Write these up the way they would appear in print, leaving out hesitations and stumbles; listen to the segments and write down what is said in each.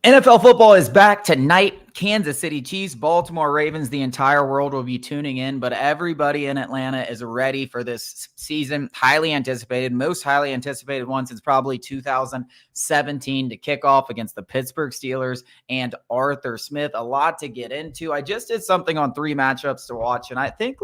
NFL football is back tonight. Kansas City Chiefs, Baltimore Ravens. The entire world will be tuning in, but everybody in Atlanta is ready for this season. Highly anticipated, most highly anticipated one since probably 2017 to kick off against the Pittsburgh Steelers and Arthur Smith. A lot to get into. I just did something on 3 matchups to watch, and I think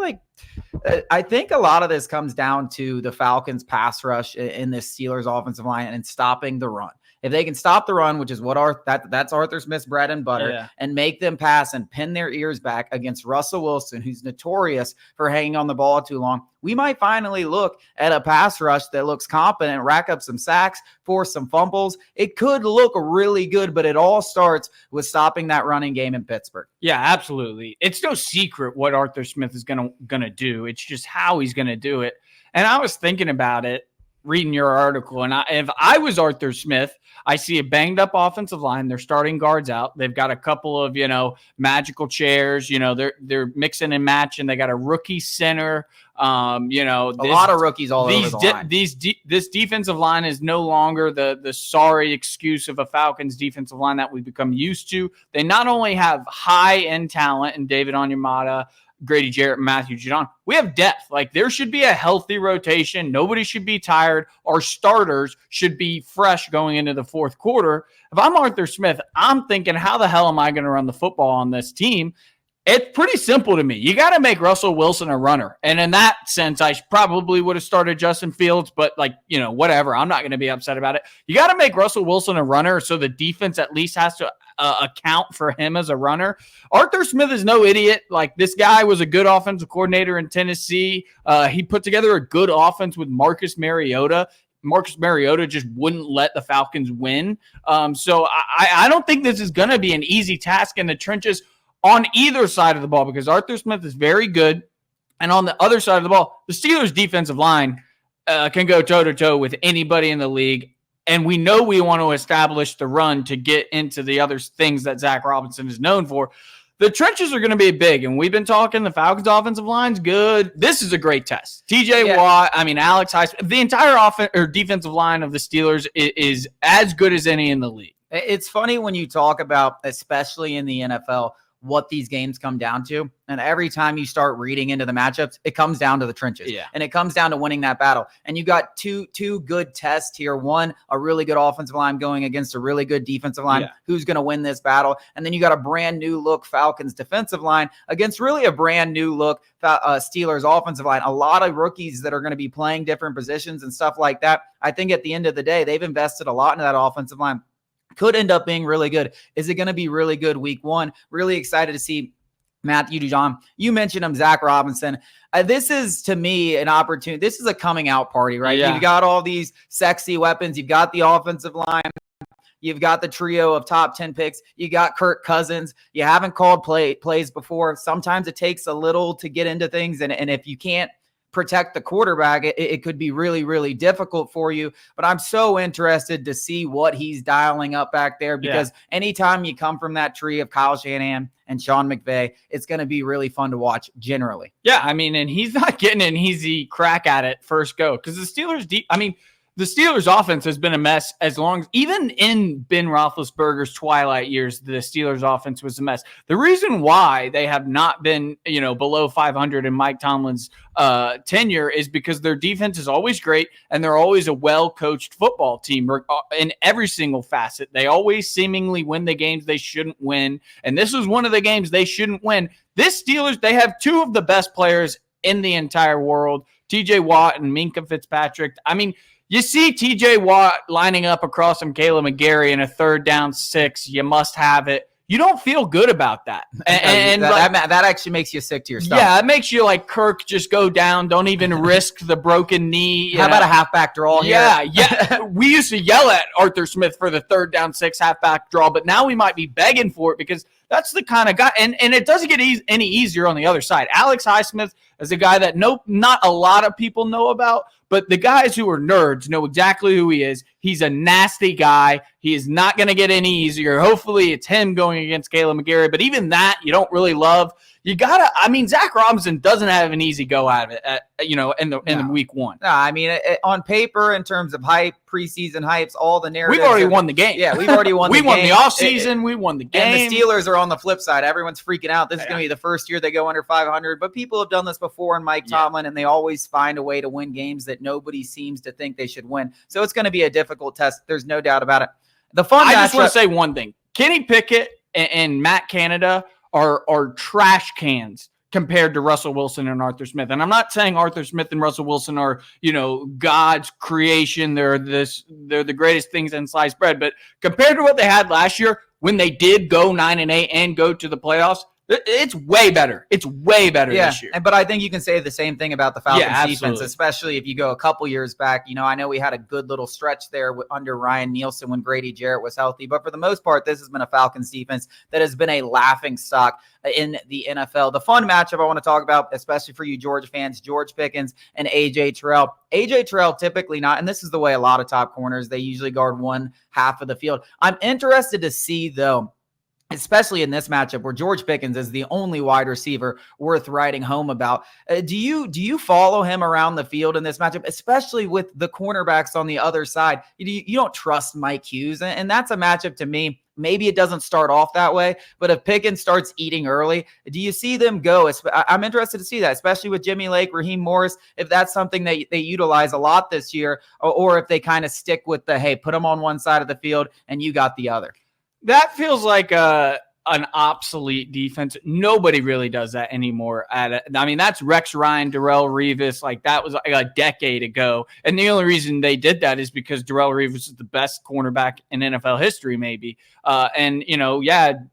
a lot of this comes down to the Falcons pass rush in this Steelers offensive line and stopping the run. If they can stop the run, which is what that's Arthur Smith's bread and butter, and make them pass and pin their ears back against Russell Wilson, who's notorious for hanging on the ball too long, we might finally look at a pass rush that looks competent, rack up some sacks, force some fumbles. It could look really good, but it all starts with stopping that running game in Pittsburgh. Yeah, absolutely. It's no secret what Arthur Smith is gonna do. It's just how he's gonna do it. And I was thinking about it, reading your article, and if I was Arthur Smith, I see a banged up offensive line. They're starting guards out. They've got a couple of, magical chairs. They're mixing and matching. They got a rookie center. A lot of rookies all over the line. This defensive line is no longer the sorry excuse of a Falcons defensive line that we've become used to. They not only have high end talent in David Onyemata, Grady Jarrett, and Matthew Judon. We have depth. Like, there should be a healthy rotation. Nobody should be tired. Our starters should be fresh going into the fourth quarter. If I'm Arthur Smith, I'm thinking, how the hell am I going to run the football on this team? It's pretty simple to me. You got to make Russell Wilson a runner. And in that sense, I probably would have started Justin Fields, but whatever. I'm not going to be upset about it. You got to make Russell Wilson a runner so the defense at least has to account for him as a runner. Arthur Smith is no idiot. Like, this guy was a good offensive coordinator in Tennessee. He put together a good offense with Marcus Mariota. Marcus Mariota just wouldn't let the Falcons win. So I don't think this is going to be an easy task in the trenches on either side of the ball, because Arthur Smith is very good. And on the other side of the ball, the Steelers' defensive line can go toe-to-toe with anybody in the league. And we know we want to establish the run to get into the other things that Zach Robinson is known for. The trenches are going to be big, and we've been talking the Falcons' offensive line's good. This is a great test. TJ Watt, Alex Highsmith, the entire defensive line of the Steelers is as good as any in the league. It's funny when you talk about, especially in the NFL, what these games come down to. And every time you start reading into the matchups, it comes down to the trenches. Yeah. And it comes down to winning that battle. And you got two good tests here. One, a really good offensive line going against a really good defensive line. Yeah. Who's going to win this battle? And then you got a brand new look Falcons defensive line against really a brand new look Steelers offensive line. A lot of rookies that are going to be playing different positions and stuff like that. I think at the end of the day, they've invested a lot into that offensive line. Could end up being really good. Is it going to be really good week one? Really excited to see Matthew Judon. You mentioned him, Zach Robinson. This is, to me, an opportunity. This is a coming out party, right? Yeah. You've got all these sexy weapons. You've got the offensive line. You've got the trio of top 10 picks. You got Kirk Cousins. You haven't called plays before. Sometimes it takes a little to get into things. And if you can't protect the quarterback, it could be really, really difficult for you. But I'm so interested to see what he's dialing up back there, because anytime you come from that tree of Kyle Shanahan and Sean McVay, it's going to be really fun to watch generally. Yeah, and he's not getting an easy crack at it first go, because the Steelers the Steelers offense has been a mess even in Ben Roethlisberger's twilight years, the Steelers offense was a mess. The reason why they have not been, below 500 in Mike Tomlin's tenure is because their defense is always great, and they're always a well-coached football team in every single facet. They always seemingly win the games they shouldn't win, and this was one of the games they shouldn't win. This Steelers, they have two of the best players in the entire world, TJ Watt and Minkah Fitzpatrick. You see TJ Watt lining up across from Caleb McGarry in a 3rd down 6. You must have it. You don't feel good about that. And that actually makes you sick to your stomach. Yeah, it makes you like, Kirk, just go down. Don't even risk the broken knee. How about a halfback draw here? Yeah. We used to yell at Arthur Smith for the 3rd down 6 halfback draw, but now we might be begging for it, because that's the kind of guy. And it doesn't get any easier on the other side. Alex Highsmith, as a guy that not a lot of people know about, but the guys who are nerds know exactly who he is. He's a nasty guy. He is not going to get any easier. Hopefully it's him going against Caleb McGarry, but even that you don't really love. Zach Robinson doesn't have an easy go out of it, in the week one. No, I mean, on paper, in terms of hype, preseason hypes, all the narratives. We've already won the game. Yeah, we've already won the game. We won the offseason. We won the game. And the Steelers are on the flip side. Everyone's freaking out. This is going to be the first year they go under 500. But people have done this before in Mike Tomlin, and they always find a way to win games that nobody seems to think they should win. So it's going to be a difficult test. There's no doubt about it. I just want to say one thing. Kenny Pickett and Matt Canada are trash cans compared to Russell Wilson and Arthur Smith. And I'm not saying Arthur Smith and Russell Wilson are, God's creation. They're the greatest things in sliced bread. But compared to what they had last year, when they did go 9-8 and go to the playoffs, it's way better. It's way better this year. But I think you can say the same thing about the Falcons defense, especially if you go a couple years back. I know we had a good little stretch there under Ryan Nielsen when Grady Jarrett was healthy. But for the most part, this has been a Falcons defense that has been a laughing stock in the NFL. The fun matchup I want to talk about, especially for you Georgia fans, George Pickens and A.J. Terrell. A.J. Terrell typically not, and this is the way a lot of top corners, they usually guard one half of the field. I'm interested to see, though, especially in this matchup where George Pickens is the only wide receiver worth writing home about. Do you follow him around the field in this matchup, especially with the cornerbacks on the other side? You don't trust Mike Hughes, and that's a matchup to me. Maybe it doesn't start off that way, but if Pickens starts eating early, do you see them go? I'm interested to see that, especially with Jimmy Lake, Raheem Morris, if that's something that they utilize a lot this year, or if they kind of stick with the, hey, put them on one side of the field and you got the other. That feels like an obsolete defense. Nobody really does that anymore. That's Rex Ryan, Darrelle Revis. Like, that was like a decade ago. And the only reason they did that is because Darrelle Revis is the best cornerback in NFL history, maybe.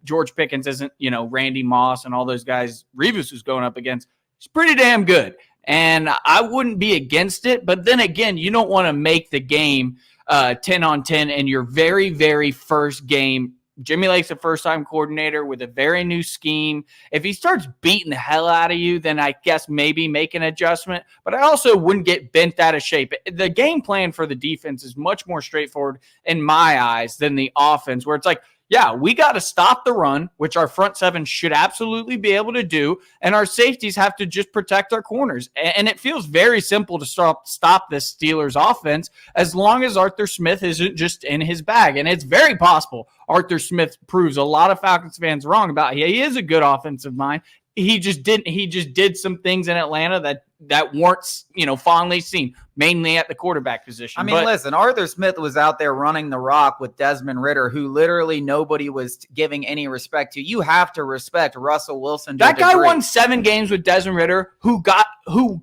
George Pickens isn't, Randy Moss and all those guys Revis was going up against. He's pretty damn good. And I wouldn't be against it. But then again, you don't want to make the game 10-on-10 in your very, very first game. Jimmy Lake's a first-time coordinator with a very new scheme. If he starts beating the hell out of you, then I guess maybe make an adjustment. But I also wouldn't get bent out of shape. The game plan for the defense is much more straightforward in my eyes than the offense, where it's like, yeah, we got to stop the run, which our front seven should absolutely be able to do, and our safeties have to just protect our corners. And it feels very simple to stop this Steelers offense as long as Arthur Smith isn't just in his bag. And it's very possible Arthur Smith proves a lot of Falcons fans wrong about he is a good offensive mind. He just did some things in Atlanta that weren't, fondly seen, mainly at the quarterback position. Listen, Arthur Smith was out there running the rock with Desmond Ridder, who literally nobody was giving any respect to. You have to respect Russell Wilson. That guy won 7 games with Desmond Ridder, who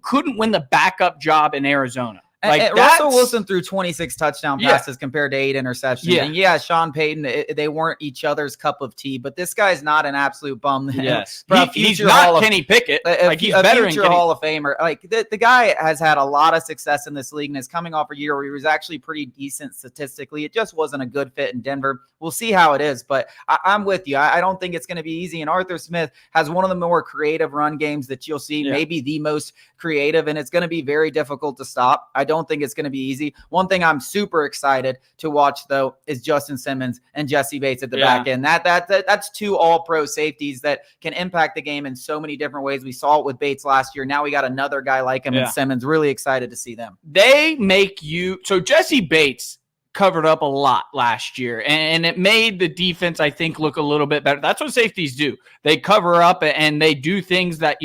couldn't win the backup job in Arizona. And Russell Wilson threw 26 touchdown passes compared to 8 interceptions. Yeah. And Sean Payton, they weren't each other's cup of tea, but this guy's not an absolute bum. Yes. He's not Kenny Pickett. He's better than Kenny. Hall of Famer. The guy has had a lot of success in this league and is coming off a year where he was actually pretty decent statistically. It just wasn't a good fit in Denver. We'll see how it is, but I'm with you. I don't think it's going to be easy. And Arthur Smith has one of the more creative run games that you'll see, maybe the most creative, and it's going to be very difficult to stop. I don't think it's going to be easy. One thing I'm super excited to watch, though, is Justin Simmons and Jesse Bates at the back end. That's 2 all-pro safeties that can impact the game in so many different ways. We saw it with Bates last year. Now we got another guy like him in Simmons. Really excited to see them. They make you – so Jesse Bates covered up a lot last year, and it made the defense, I think, look a little bit better. That's what safeties do. They cover up, and they do things that,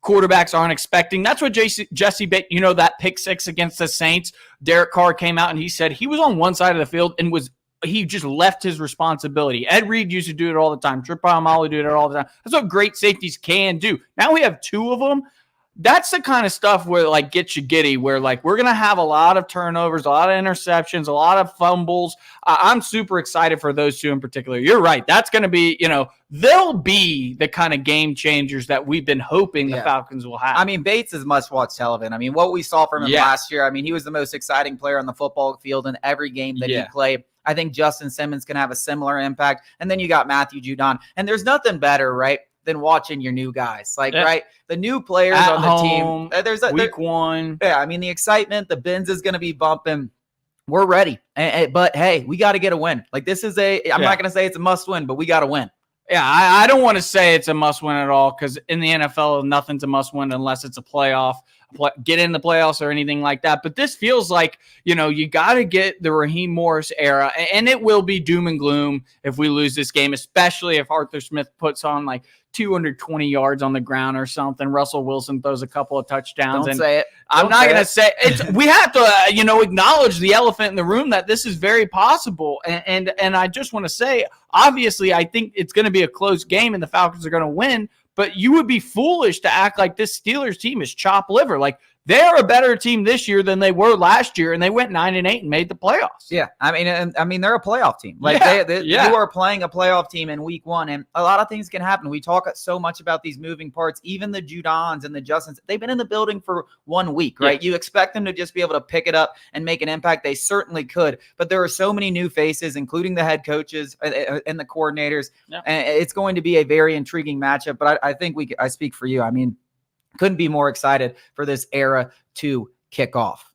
quarterbacks aren't expecting. That's what Jesse Bates, that pick 6 against the Saints, Derek Carr came out and he said he was on one side of the field and he just left his responsibility. Ed Reed used to do it all the time. Trip Palomalo did it all the time. That's what great safeties can do. Now we have 2 of them. That's the kind of stuff where gets you giddy, where we're going to have a lot of turnovers, a lot of interceptions, a lot of fumbles. I'm super excited for those 2 in particular. You're right. That's going to be, they'll be the kind of game changers that we've been hoping the Falcons will have. Bates is must-watch television. What we saw from him last year, he was the most exciting player on the football field in every game that he played. I think Justin Simmons can have a similar impact. And then you got Matthew Judon. And there's nothing better, right, than watching your new guys. Like, right, the new players on the home, team. There's week one. Yeah, I mean, the excitement, the Benz is going to be bumping. We're ready. But hey, we got to get a win. Like, this is I'm not going to say it's a must win, but we got to win. Yeah, I don't want to say it's a must-win at all because in the NFL, nothing's a must-win unless it's a playoff, get in the playoffs or anything like that. But this feels like, you got to get the Raheem Morris era, and it will be doom and gloom if we lose this game, especially if Arthur Smith puts on like 220 yards on the ground or something. Russell Wilson throws a couple of touchdowns. Don't say it. I'm not going to say it. We have to, acknowledge the elephant in the room that this is very possible. And I just want to say, obviously, I think it's going to be a close game and the Falcons are going to win. But you would be foolish to act like this Steelers team is chopped liver. Like, they're a better team this year than they were last year, and they went 9-8 and made the playoffs. Yeah, I mean, they're a playoff team. Like, you are playing a playoff team in week one, and a lot of things can happen. We talk so much about these moving parts. Even the Judons and the Justins, they've been in the building for 1 week, right? Yeah. You expect them to just be able to pick it up and make an impact. They certainly could, but there are so many new faces, including the head coaches and the coordinators, and it's going to be a very intriguing matchup. But I think I speak for you. I mean, couldn't be more excited for this era to kick off.